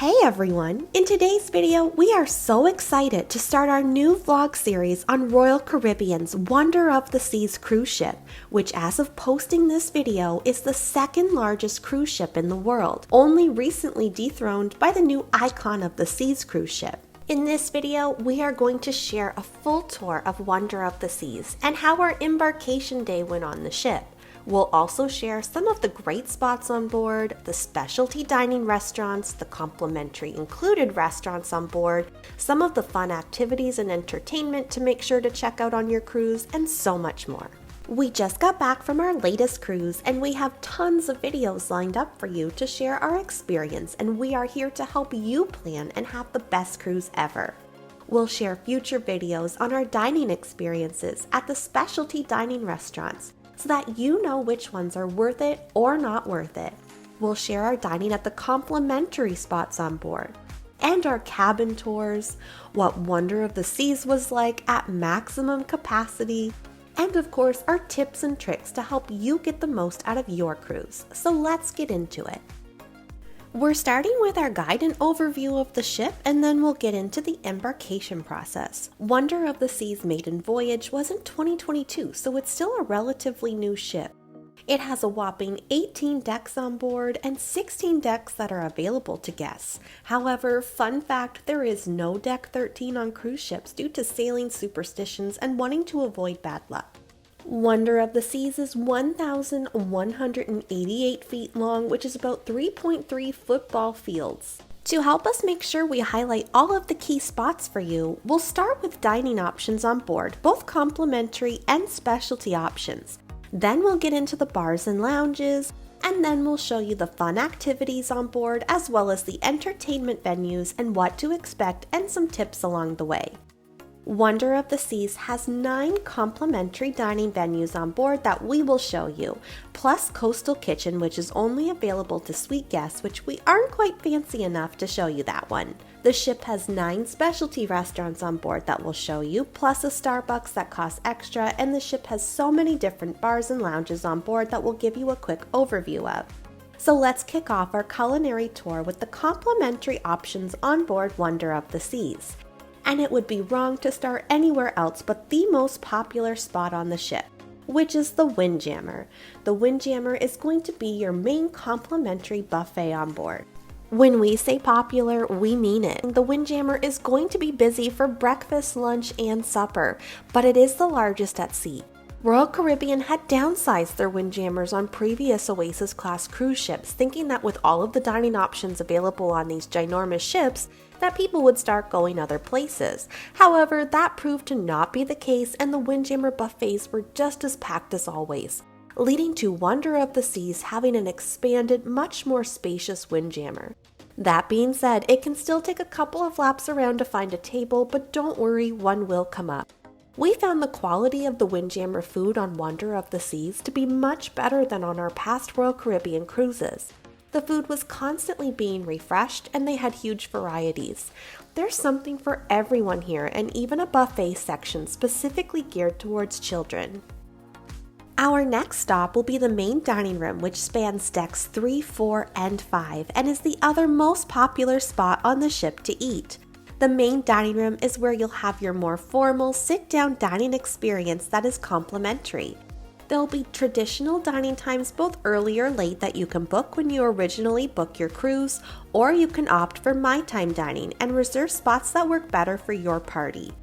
Hey everyone! In today's video, we are so excited to start our new vlog series on Royal Caribbean's Wonder of the Seas cruise ship, which as of posting this video is the second largest cruise ship in the world, only recently dethroned by the new Icon of the Seas cruise ship. In this video, we are going to share a full tour of Wonder of the Seas and how our embarkation day went on the ship. We'll also share some of the great spots on board, the specialty dining restaurants, the complimentary included restaurants on board, some of the fun activities and entertainment to make sure to check out on your cruise, and so much more. We just got back from our latest cruise and we have tons of videos lined up for you to share our experience, and we are here to help you plan and have the best cruise ever. We'll share future videos on our dining experiences at the specialty dining restaurants, so that you know which ones are worth it or not worth it. We'll share our dining at the complimentary spots on board, and our cabin tours, what Wonder of the Seas was like at maximum capacity, and of course our tips and tricks to help you get the most out of your cruise. So let's get into it. We're starting with our guide and overview of the ship, and then we'll get into the embarkation process. Wonder of the Seas maiden voyage was in 2022, so it's still a relatively new ship. It has a whopping 18 decks on board and 16 decks that are available to guests. However, fun fact, there is no deck 13 on cruise ships due to sailing superstitions and wanting to avoid bad luck. Wonder of the Seas is 1,188 feet long, which is about 3.3 football fields. To help us make sure we highlight all of the key spots for you, we'll start with dining options on board, both complimentary and specialty options. Then we'll get into the bars and lounges, and then we'll show you the fun activities on board as well as the entertainment venues and what to expect and some tips along the way. Wonder of the Seas has 9 complimentary dining venues on board that we will show you, plus Coastal Kitchen, which is only available to suite guests, which we aren't quite fancy enough to show you that one. The ship has 9 specialty restaurants on board that we'll show you, plus a Starbucks that costs extra, and the ship has so many different bars and lounges on board that we'll give you a quick overview of. So let's kick off our culinary tour with the complimentary options on board Wonder of the Seas. And it would be wrong to start anywhere else but the most popular spot on the ship, which is the Windjammer. The Windjammer is going to be your main complimentary buffet on board. When we say popular, we mean it. The Windjammer is going to be busy for breakfast, lunch, and supper, but it is the largest at sea. Royal Caribbean had downsized their Windjammers on previous Oasis class cruise ships, thinking that with all of the dining options available on these ginormous ships, that people would start going other places. However, that proved to not be the case, and the Windjammer buffets were just as packed as always, leading to Wonder of the Seas having an expanded, much more spacious Windjammer. That being said, it can still take a couple of laps around to find a table, but don't worry, one will come up. We found the quality of the Windjammer food on Wonder of the Seas to be much better than on our past Royal Caribbean cruises. The food was constantly being refreshed and they had huge varieties. There's something for everyone here, and even a buffet section specifically geared towards children. Our next stop will be the main dining room, which spans decks 3, 4, and 5 and is the other most popular spot on the ship to eat. The main dining room is where you'll have your more formal sit-down dining experience that is complimentary. There'll be traditional dining times both early or late that you can book when you originally book your cruise, or you can opt for My Time dining and reserve spots that work better for your party.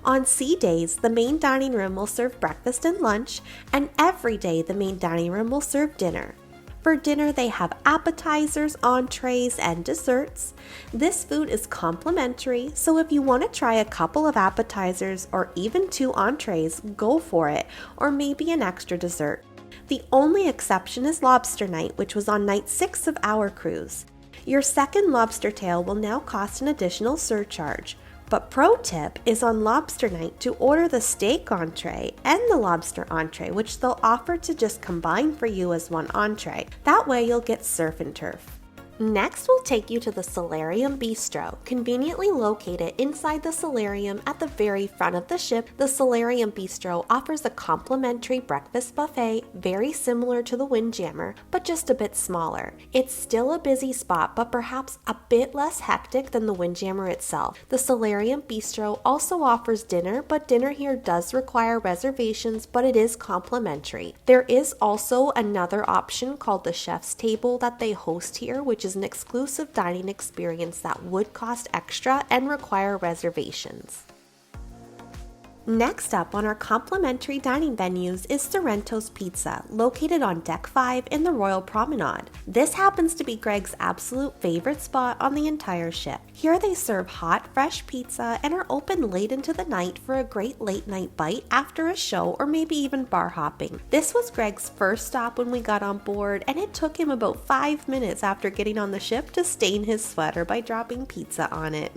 On sea days, the main dining room will serve breakfast and lunch, and every day the main dining room will serve dinner. For dinner, they have appetizers, entrees, and desserts. This food is complimentary, so if you want to try a couple of appetizers or even 2 entrees, go for it, or maybe an extra dessert. The only exception is lobster night, which was on night 6 of our cruise. Your second lobster tail will now cost an additional surcharge. But pro tip is on lobster night to order the steak entree and the lobster entree, which they'll offer to just combine for you as one entree. That way you'll get surf and turf. Next, we'll take you to the Solarium Bistro. Conveniently located inside the Solarium at the very front of the ship, the Solarium Bistro offers a complimentary breakfast buffet very similar to the Windjammer, but just a bit smaller. It's still a busy spot, but perhaps a bit less hectic than the Windjammer itself. The Solarium Bistro also offers dinner, but dinner here does require reservations, but it is complimentary. There is also another option called the Chef's Table that they host here, which is an exclusive dining experience that would cost extra and require reservations. Next up on our complimentary dining venues is Sorrento's Pizza, located on Deck 5 in the Royal Promenade. This happens to be Greg's absolute favorite spot on the entire ship. Here they serve hot, fresh pizza and are open late into the night for a great late night bite after a show or maybe even bar hopping. This was Greg's first stop when we got on board, and it took him about 5 minutes after getting on the ship to stain his sweater by dropping pizza on it.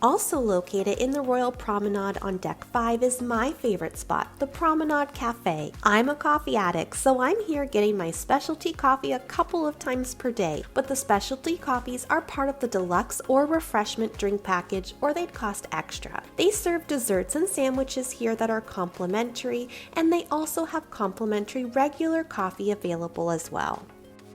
Also located in the Royal Promenade on Deck 5 is my favorite spot, the Promenade Cafe. I'm a coffee addict, so I'm here getting my specialty coffee a couple of times per day, but the specialty coffees are part of the deluxe or refreshment drink package, or they'd cost extra. They serve desserts and sandwiches here that are complimentary, and they also have complimentary regular coffee available as well.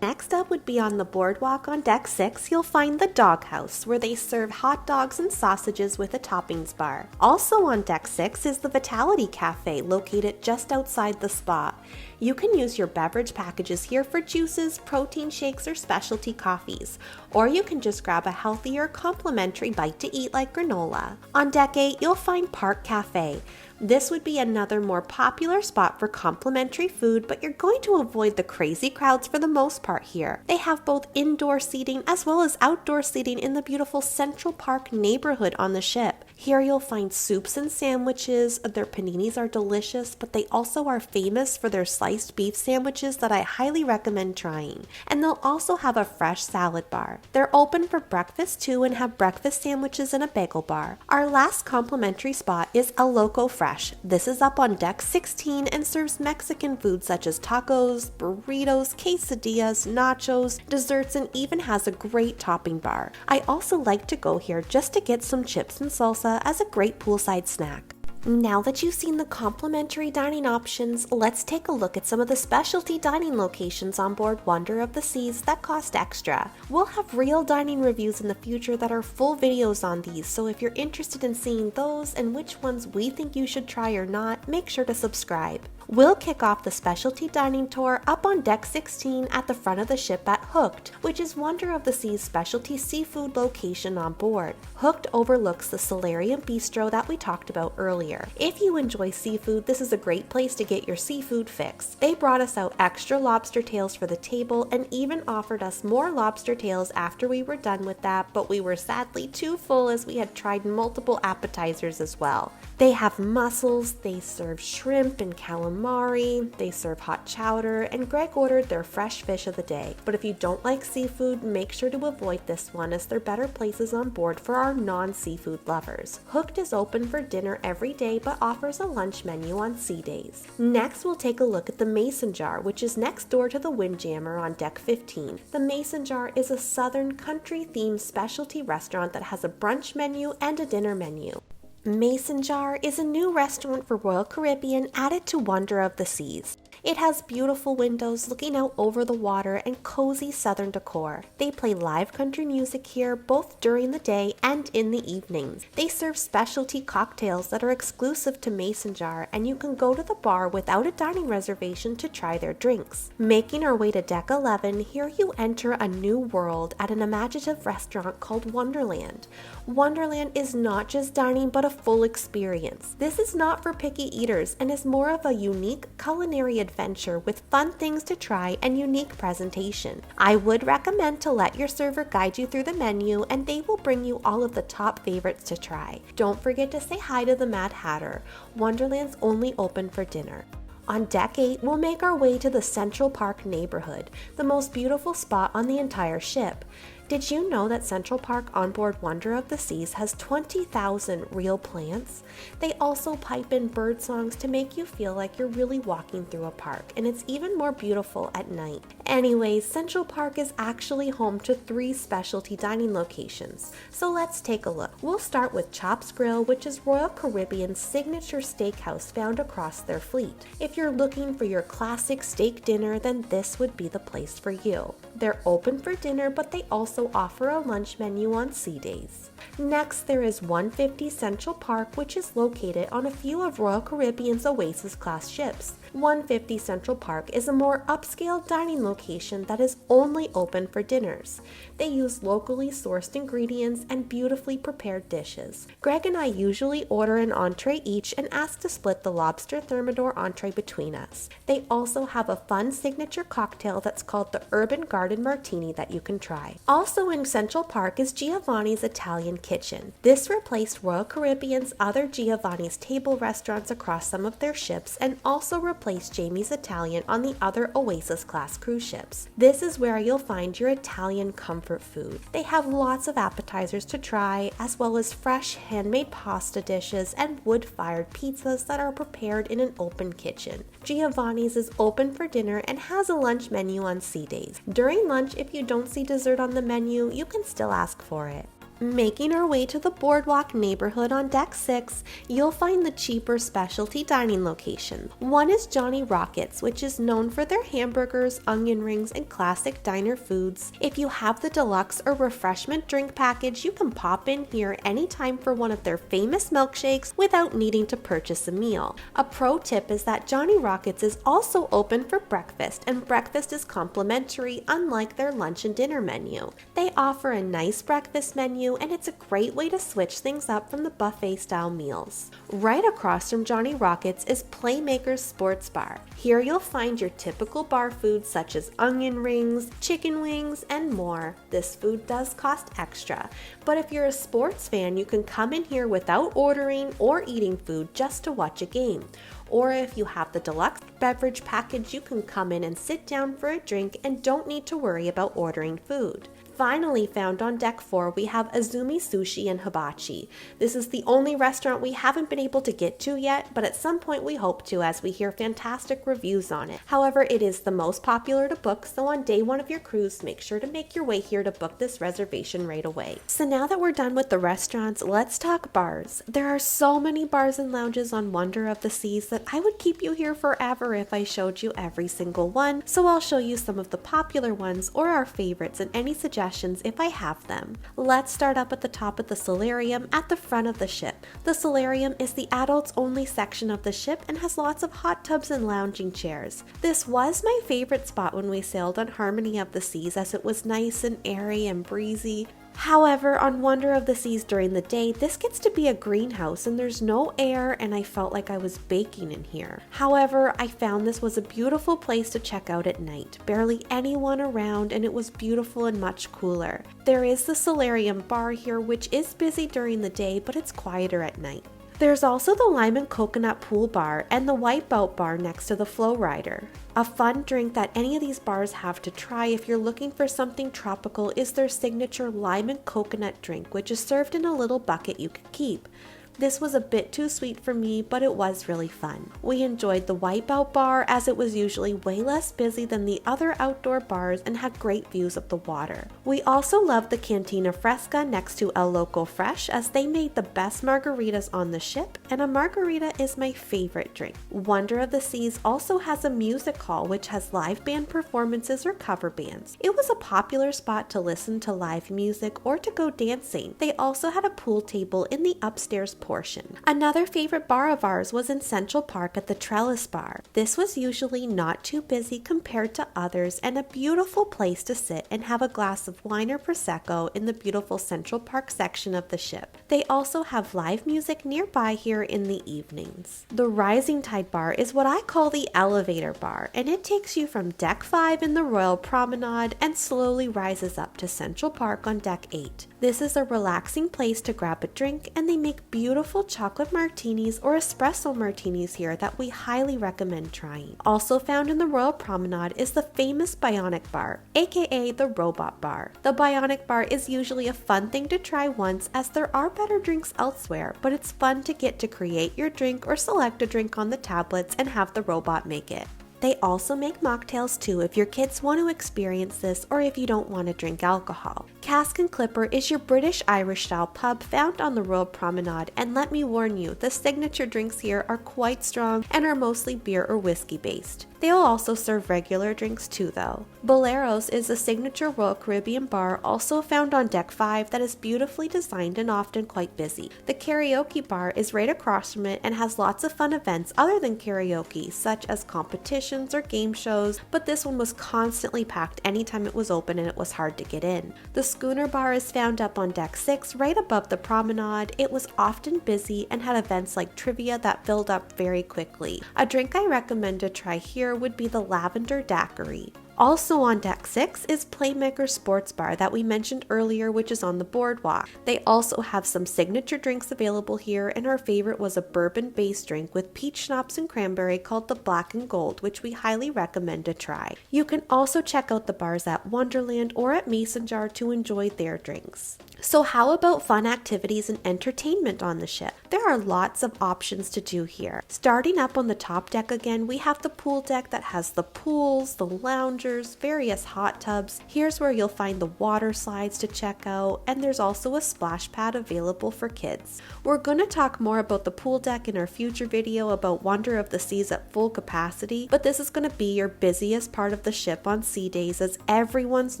Next up would be on the boardwalk on Deck 6, you'll find the Doghouse, where they serve hot dogs and sausages with a toppings bar. Also on Deck 6 is the Vitality Cafe, located just outside the spa. You can use your beverage packages here for juices, protein shakes, or specialty coffees. Or you can just grab a healthier, complimentary bite to eat like granola. On Deck 8, you'll find Park Cafe. This would be another more popular spot for complimentary food, but you're going to avoid the crazy crowds for the most part here. They have both indoor seating as well as outdoor seating in the beautiful Central Park neighborhood on the ship. Here you'll find soups and sandwiches. Their paninis are delicious, but they also are famous for their sliced beef sandwiches that I highly recommend trying. And they'll also have a fresh salad bar. They're open for breakfast too and have breakfast sandwiches and a bagel bar. Our last complimentary spot is El Loco Fresh. This is up on Deck 16 and serves Mexican food such as tacos, burritos, quesadillas, nachos, desserts, and even has a great topping bar. I also like to go here just to get some chips and salsa as a great poolside snack. Now that you've seen the complimentary dining options, let's take a look at some of the specialty dining locations on board Wonder of the Seas that cost extra. We'll have real dining reviews in the future that are full videos on these, so if you're interested in seeing those and which ones we think you should try or not, make sure to subscribe. We'll kick off the specialty dining tour up on Deck 16 at the front of the ship at Hooked, which is Wonder of the Sea's specialty seafood location on board. Hooked overlooks the Solarium Bistro that we talked about earlier. If you enjoy seafood, this is a great place to get your seafood fix. They brought us out extra lobster tails for the table and even offered us more lobster tails after we were done with that, but we were sadly too full as we had tried multiple appetizers as well. They have mussels, they serve shrimp and calamari, they serve hot chowder, and Greg ordered their fresh fish of the day. But if you don't like seafood, make sure to avoid this one as there are better places on board for our non-seafood lovers. Hooked is open for dinner every day but offers a lunch menu on sea days. Next, we'll take a look at the Mason Jar, which is next door to the Windjammer on Deck 15. The Mason Jar is a southern country-themed specialty restaurant that has a brunch menu and a dinner menu. Mason Jar is a new restaurant for Royal Caribbean added to Wonder of the Seas. It has beautiful windows looking out over the water and cozy southern decor. They play live country music here both during the day and in the evenings. They serve specialty cocktails that are exclusive to Mason Jar, and you can go to the bar without a dining reservation to try their drinks. Making our way to Deck 11, here you enter a new world at an imaginative restaurant called Wonderland. Wonderland is not just dining but a full experience. This is not for picky eaters and is more of a unique culinary adventure with fun things to try and unique presentation. I would recommend to let your server guide you through the menu, and they will bring you all of the top favorites to try. Don't forget to say hi to the Mad Hatter. Wonderland's only open for dinner. On Deck 8, we'll make our way to the Central Park neighborhood, the most beautiful spot on the entire ship. Did you know that Central Park Onboard Wonder of the Seas has 20,000 real plants? They also pipe in bird songs to make you feel like you're really walking through a park, and it's even more beautiful at night. Anyways, Central Park is actually home to 3 specialty dining locations, so let's take a look. We'll start with Chops Grille, which is Royal Caribbean's signature steakhouse found across their fleet. If you're looking for your classic steak dinner, then this would be the place for you. They're open for dinner, but they also offer a lunch menu on sea days. Next, there is 150 Central Park, which is located on a few of Royal Caribbean's Oasis class ships. 150 Central Park is a more upscale dining location that is only open for dinners. They use locally sourced ingredients and beautifully prepared dishes. Greg and I usually order an entree each and ask to split the lobster thermidor entree between us. They also have a fun signature cocktail that's called the Urban Garden Martini that you can try. Also in Central Park is Giovanni's Italian Kitchen. This replaced Royal Caribbean's other Giovanni's table restaurants across some of their ships and also replaced Jamie's Italian on the other Oasis class cruise ships. This is where you'll find your Italian comfort food. They have lots of appetizers to try, as well as fresh handmade pasta dishes and wood-fired pizzas that are prepared in an open kitchen. Giovanni's is open for dinner and has a lunch menu on sea days. During lunch, if you don't see dessert on the menu, you can still ask for it. Making our way to the Boardwalk neighborhood on Deck 6, you'll find the cheaper specialty dining location. One is Johnny Rockets, which is known for their hamburgers, onion rings, and classic diner foods. If you have the deluxe or refreshment drink package, you can pop in here anytime for one of their famous milkshakes without needing to purchase a meal. A pro tip is that Johnny Rockets is also open for breakfast, and breakfast is complimentary, unlike their lunch and dinner menu. They offer a nice breakfast menu, and it's a great way to switch things up from the buffet style meals. Right across from Johnny Rockets is Playmakers Sports Bar. Here you'll find your typical bar foods such as onion rings, chicken wings, and more. This food does cost extra, but if you're a sports fan, you can come in here without ordering or eating food just to watch a game. Or if you have the deluxe beverage package, you can come in and sit down for a drink and don't need to worry about ordering food. Finally found on Deck 4, we have Izumi Sushi and Hibachi. This is the only restaurant we haven't been able to get to yet, but at some point we hope to as we hear fantastic reviews on it. However, it is the most popular to book, so on day 1 of your cruise, make sure to make your way here to book this reservation right away. So now that we're done with the restaurants, let's talk bars. There are so many bars and lounges on Wonder of the Seas that I would keep you here forever if I showed you every single one, so I'll show you some of the popular ones or our favorites and any suggestions if I have them. Let's start up at the top of the Solarium at the front of the ship. The Solarium is the adults only section of the ship and has lots of hot tubs and lounging chairs. This was my favorite spot when we sailed on Harmony of the Seas, as it was nice and airy and breezy. However, on Wonder of the Seas during the day, this gets to be a greenhouse and there's no air, and I felt like I was baking in here. However, I found this was a beautiful place to check out at night. Barely anyone around, and it was beautiful and much cooler. There is the Solarium bar here, which is busy during the day, but it's quieter at night. There's also the Lime and Coconut Pool Bar and the Wipeout Bar next to the Flow Rider. A fun drink that any of these bars have to try if you're looking for something tropical is their signature Lime and Coconut drink, which is served in a little bucket you can keep. This was a bit too sweet for me, but it was really fun. We enjoyed the Wipeout Bar as it was usually way less busy than the other outdoor bars and had great views of the water. We also loved the Cantina Fresca next to El Loco Fresh, as they made the best margaritas on the ship, and a margarita is my favorite drink. Wonder of the Seas also has a music hall which has live band performances or cover bands. It was a popular spot to listen to live music or to go dancing. They also had a pool table in the upstairs portion. Another favorite bar of ours was in Central Park at the Trellis Bar. This was usually not too busy compared to others, and a beautiful place to sit and have a glass of wine or Prosecco in the beautiful Central Park section of the ship. They also have live music nearby here here in the evenings. The Rising Tide Bar is what I call the elevator bar, and it takes you from Deck 5 in the Royal Promenade and slowly rises up to Central Park on Deck 8. This is a relaxing place to grab a drink, and they make beautiful chocolate martinis or espresso martinis here that we highly recommend trying. Also found in the Royal Promenade is the famous Bionic Bar, aka the Robot Bar. The Bionic Bar is usually a fun thing to try once, as there are better drinks elsewhere, but it's fun to get to create your drink or select a drink on the tablets and have the robot make it. They also make mocktails too if your kids want to experience this or if you don't want to drink alcohol. Cask and Clipper is your British-Irish style pub found on the Royal Promenade, and let me warn you, the signature drinks here are quite strong and are mostly beer or whiskey based. They'll also serve regular drinks too though. Boleros is a signature Royal Caribbean bar also found on Deck 5 that is beautifully designed and often quite busy. The karaoke bar is right across from it and has lots of fun events other than karaoke, such as competitions or game shows, but this one was constantly packed anytime it was open and it was hard to get in. The Schooner Bar is found up on Deck 6 right above the promenade. It was often busy and had events like trivia that filled up very quickly. A drink I recommend to try here would be the Lavender Daiquiri. Also on Deck 6 is Playmakers Sports Bar that we mentioned earlier, which is on the boardwalk. They also have some signature drinks available here, and our favorite was a bourbon-based drink with peach schnapps and cranberry called the Black and Gold, which we highly recommend to try. You can also check out the bars at Wonderland or at Mason Jar to enjoy their drinks. So how about fun activities and entertainment on the ship? There are lots of options to do here. Starting up on the top deck again, we have the pool deck that has the pools, the loungers, various hot tubs. Here's where you'll find the water slides to check out, and there's also a splash pad available for kids. We're going to talk more about the pool deck in our future video about Wonder of the Seas at full capacity, but this is going to be your busiest part of the ship on sea days as everyone's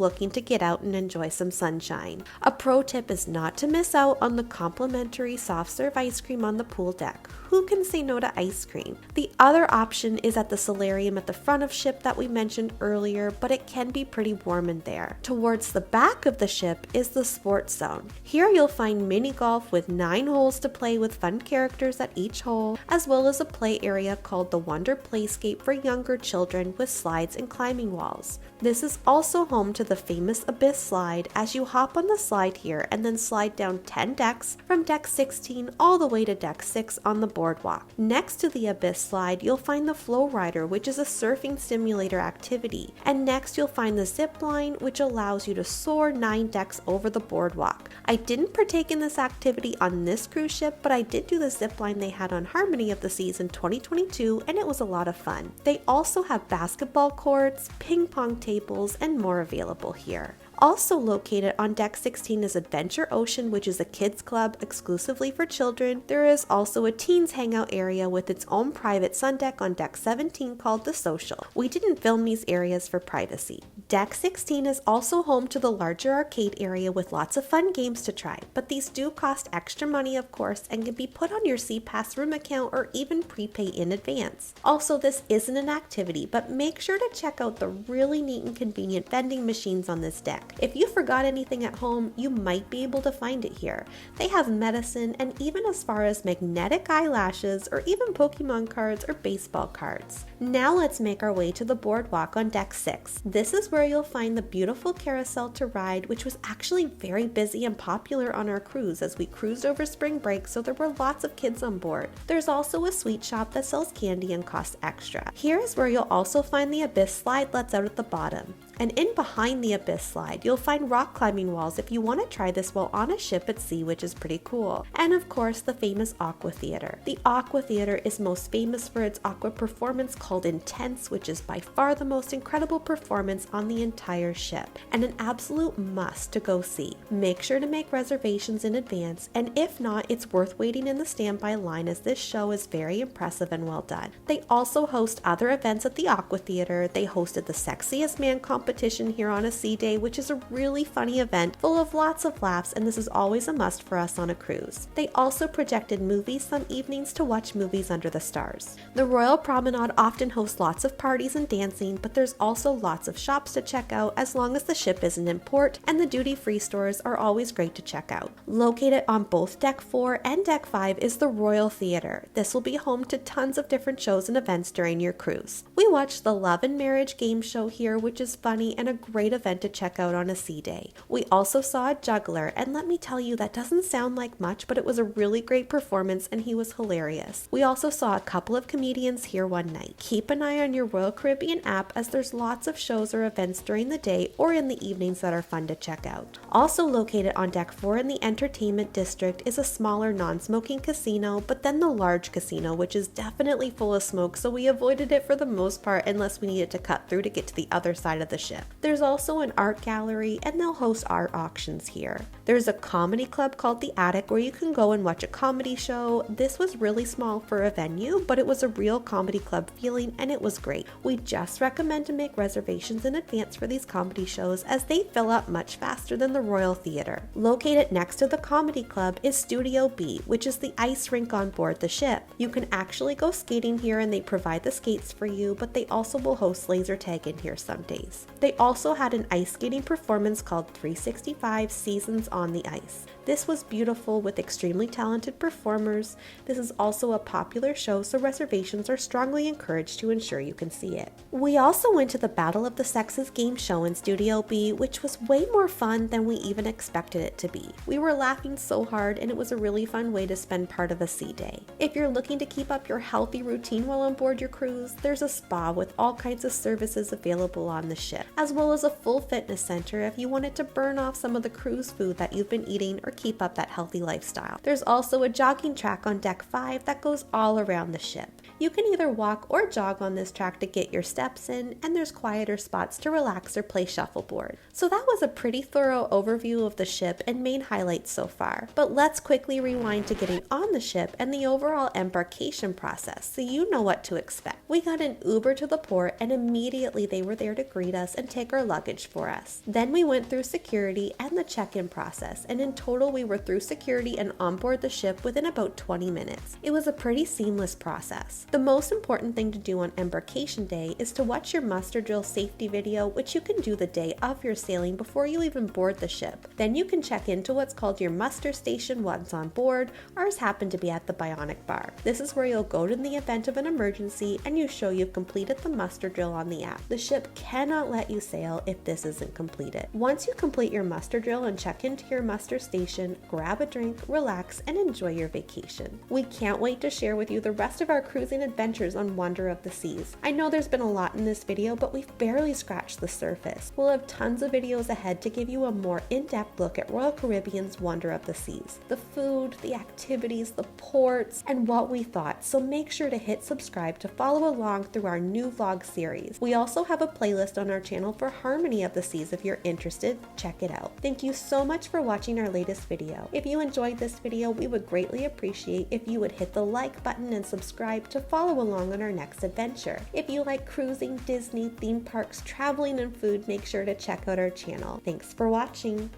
looking to get out and enjoy some sunshine. A pro tip is not to miss out on the complimentary soft serve ice cream on the pool deck. Who can say no to ice cream? The other option is at the Solarium at the front of ship that we mentioned earlier, but it can be pretty warm in there. Towards the back of the ship is the sports zone. Here you'll find mini golf with 9 holes to play with fun characters at each hole, as well as a play area called the Wonder Playscape for younger children with slides and climbing walls. This is also home to the famous Abyss slide, as you hop on the slide here and then slide down 10 decks from Deck 16 all the way to Deck 6 on the boardwalk. Next to the Abyss slide, you'll find the Flow Rider, which is a surfing simulator activity. And next you'll find the zip line, which allows you to soar 9 decks over the boardwalk. I didn't partake in this activity on this cruise ship, but I did do the zip line they had on Harmony of the Seas in 2022, and it was a lot of fun. They also have basketball courts, ping pong tables, and more available here. Also located on Deck 16 is Adventure Ocean, which is a kids club exclusively for children. There is also a teens hangout area with its own private sun deck on Deck 17 called The Social. We didn't film these areas for privacy. Deck 16 is also home to the larger arcade area with lots of fun games to try, but these do cost extra money of course and can be put on your SeaPass room account or even prepay in advance. Also, this isn't an activity, but make sure to check out the really neat and convenient vending machines on this deck. If you forgot anything at home, you might be able to find it here. They have medicine and even as far as magnetic eyelashes or even Pokemon cards or baseball cards. Now let's make our way to the boardwalk on Deck 6. This is where you'll find the beautiful carousel to ride, which was actually very busy and popular on our cruise as we cruised over spring break, so there were lots of kids on board. There's also a sweet shop that sells candy and costs extra. Here is where you'll also find the Abyss slide lets out at the bottom. And in behind the Abyss slide, you'll find rock climbing walls if you want to try this while on a ship at sea, which is pretty cool. And of course, the famous Aqua Theater. The Aqua Theater is most famous for its aqua performance called Intense, which is by far the most incredible performance on the entire ship, and an absolute must to go see. Make sure to make reservations in advance, and if not, it's worth waiting in the standby line as this show is very impressive and well done. They also host other events at the Aqua Theater. They hosted the Sexiest Man competition competition here on a sea day, which is a really funny event full of lots of laughs, and this is always a must for us on a cruise. They also projected movies some evenings to watch movies under the stars. The Royal Promenade often hosts lots of parties and dancing, but there's also lots of shops to check out as long as the ship isn't in port, and the duty-free stores are always great to check out. Located on both Deck 4 and Deck 5 is the Royal Theatre. This will be home to tons of different shows and events during your cruise. We watched the Love and Marriage game show here, which is funny and a great event to check out on a sea day. We also saw a juggler, and let me tell you, that doesn't sound like much, but it was a really great performance and he was hilarious. We also saw a couple of comedians here one night. Keep an eye on your Royal Caribbean app, as there's lots of shows or events during the day or in the evenings that are fun to check out. Also located on Deck 4 in the entertainment district is a smaller non-smoking casino, but then the large casino, which is definitely full of smoke, so we avoided it for the most part unless we needed to cut through to get to the other side of the ship. There's also an art gallery, and they'll host art auctions here. There's a comedy club called The Attic where you can go and watch a comedy show. This was really small for a venue, but it was a real comedy club feeling and it was great. We just recommend to make reservations in advance for these comedy shows, as they fill up much faster than the Royal Theatre. Located next to the comedy club is Studio B, which is the ice rink on board the ship. You can actually go skating here and they provide the skates for you, but they also will host laser tag in here some days. They also had an ice skating performance called 365 Seasons on the Ice. This was beautiful with extremely talented performers. This is also a popular show, so reservations are strongly encouraged to ensure you can see it. We also went to the Battle of the Sexes game show in Studio B, which was way more fun than we even expected it to be. We were laughing so hard, and it was a really fun way to spend part of a sea day. If you're looking to keep up your healthy routine while on board your cruise, there's a spa with all kinds of services available on the ship, as well as a full fitness center if you wanted to burn off some of the cruise food that you've been eating or keep up that healthy lifestyle. There's also a jogging track on Deck 5 that goes all around the ship. You can either walk or jog on this track to get your steps in, and there's quieter spots to relax or play shuffleboard. So that was a pretty thorough overview of the ship and main highlights so far. But let's quickly rewind to getting on the ship and the overall embarkation process so you know what to expect. We got an Uber to the port, and immediately they were there to greet us and take our luggage for us. Then we went through security and the check-in process, and in total we were through security and on board the ship within about 20 minutes. It was a pretty seamless process. The most important thing to do on Embarkation Day is to watch your muster drill safety video, which you can do the day of your sailing before you even board the ship. Then you can check into what's called your muster station once on board. Ours happened to be at the Bionic Bar. This is where you'll go to in the event of an emergency and you show you've completed the muster drill on the app. The ship cannot let you sail if this isn't completed. Once you complete your muster drill and check into your muster station, grab a drink, relax, and enjoy your vacation. We can't wait to share with you the rest of our cruising adventures on Wonder of the Seas. I know there's been a lot in this video, but we've barely scratched the surface. We'll have tons of videos ahead to give you a more in-depth look at Royal Caribbean's Wonder of the Seas. The food, the activities, the ports, and what we thought, so make sure to hit subscribe to follow along through our new vlog series. We also have a playlist on our channel for Harmony of the Seas if you're interested. Check it out. Thank you so much for watching our latest video. If you enjoyed this video, we would greatly appreciate if you would hit the like button and subscribe to follow along on our next adventure. If you like cruising, Disney, theme parks, traveling, and food, make sure to check out our channel. Thanks for watching.